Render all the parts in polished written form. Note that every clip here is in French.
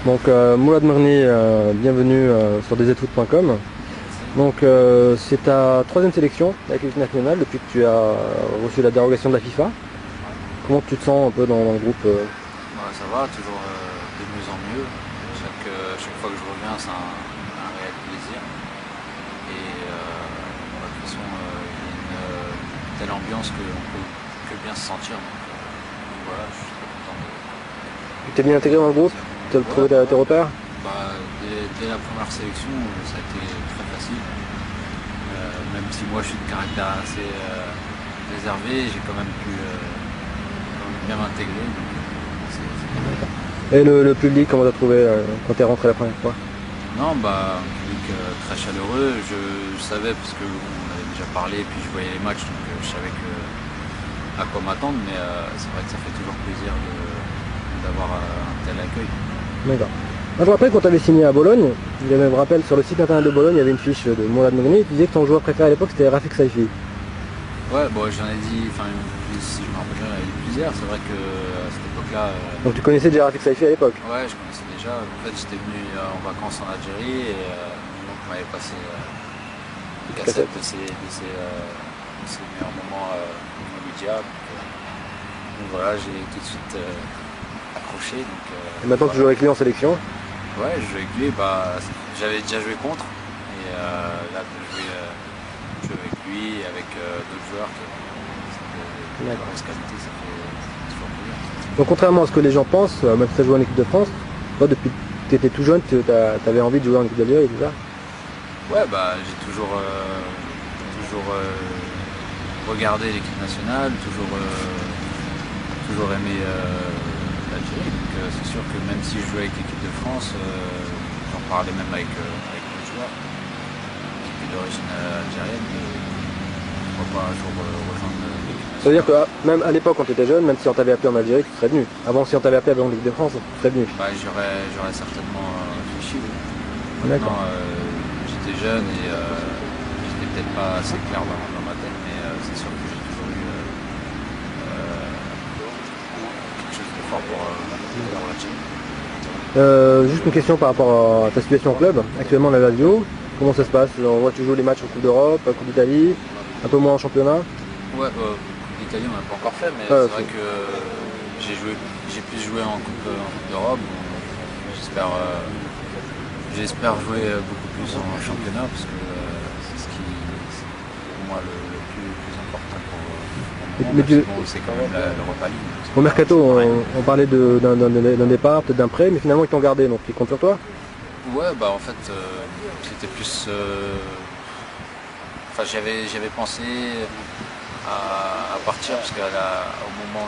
Donc Mourad Merni, bienvenue sur dzfoot.com. Donc c'est ta troisième sélection avec l'équipe nationale depuis que tu as reçu la dérogation de la FIFA. Comment tu te sens un peu dans le groupe Ça va, toujours de mieux en mieux. Chaque fois que je reviens, c'est un réel plaisir. Et de toute façon, il y a une telle ambiance qu'on peut que bien se sentir. Donc, voilà, je suis très content Tu t'es bien intégré dans le groupe? Tu as trouvé tes repères? Dès la première sélection, ça a été très facile. Même si moi je suis de caractère assez réservé, j'ai quand même pu bien m'intégrer. Et le public, comment t'as trouvé quand t'es rentré la première fois? Non, un public très chaleureux. Je savais parce qu'on avait déjà parlé, puis je voyais les matchs, donc je savais à quoi m'attendre. Mais c'est vrai que ça fait toujours plaisir d'avoir un tel accueil. D'accord. Moi, je me rappelle quand tu avais signé à Bologne, je me rappelle sur le site internet de Bologne, il y avait une fiche de Mourad Merni et tu disais que ton joueur préféré à l'époque c'était Rafik Saifi. Ouais, j'en ai dit, si je me rappelle bien, il y en avait plusieurs. C'est vrai qu'à cette époque-là. Donc tu connaissais déjà Rafik Saifi à l'époque? Ouais, je connaissais déjà. En fait, j'étais venu en vacances en Algérie et donc on m'avait passé une cassette de ses meilleurs moments au média. Donc voilà, j'ai tout de suite accroché. Et maintenant tu joues avec lui en sélection? Ouais, je joue avec lui. J'avais déjà joué contre. Et là, de jouer avec lui, avec d'autres joueurs qui ont de grosse qualité, ça fait toujours plaisir. Donc contrairement à ce que les gens pensent, même si tu as joué en équipe de France, toi depuis que tu étais tout jeune, tu avais envie de jouer en équipe d'Algérie et tout ça? Ouais, j'ai toujours regardé l'équipe nationale, toujours aimé l'Algérie. Donc c'est sûr que même si je jouais avec l'équipe de France, j'en parlais même avec les joueurs qui étaient d'origine algérienne. Pourquoi pas un jour rejoindre l'équipe nationale. Ça veut dire que même à l'époque quand tu étais jeune, même si on t'avait appelé en Algérie, tu serais venu. Avant, si on t'avait appelé en l'équipe de France, tu serais venu. J'aurais certainement réfléchi. D'accord. Maintenant, j'étais jeune et j'étais peut-être pas assez clair dans ma tête, mais c'est sûr que j'ai toujours eu quelque chose de fort pour la team. Juste une question par rapport à ta situation au club. Actuellement la Lazio, comment ça se passe? On voit que tu joues les matchs en Coupe d'Europe, Coupe d'Italie, un peu moins en championnat. Ouais, Coupe d'Italie on n'a pas encore fait, mais c'est vrai que j'ai pu jouer en Coupe d'Europe. J'espère jouer beaucoup plus en championnat parce que c'est pour moi le plus important pour moi. C'est quand même l'Europa League. Au mercato, on parlait d'un départ, peut-être d'un prêt, mais finalement ils t'ont gardé, donc ils comptent sur toi? Ouais, en fait, c'était plus. J'avais pensé à partir parce qu'au moment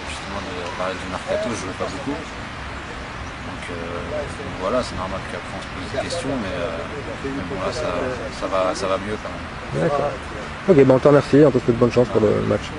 justement de parler du mercato, je jouais pas beaucoup. Donc voilà, c'est normal qu'après on se pose des questions, mais bon là ça va mieux quand même. D'accord. Ok, on te remercie, on te souhaite bonne chance pour le match.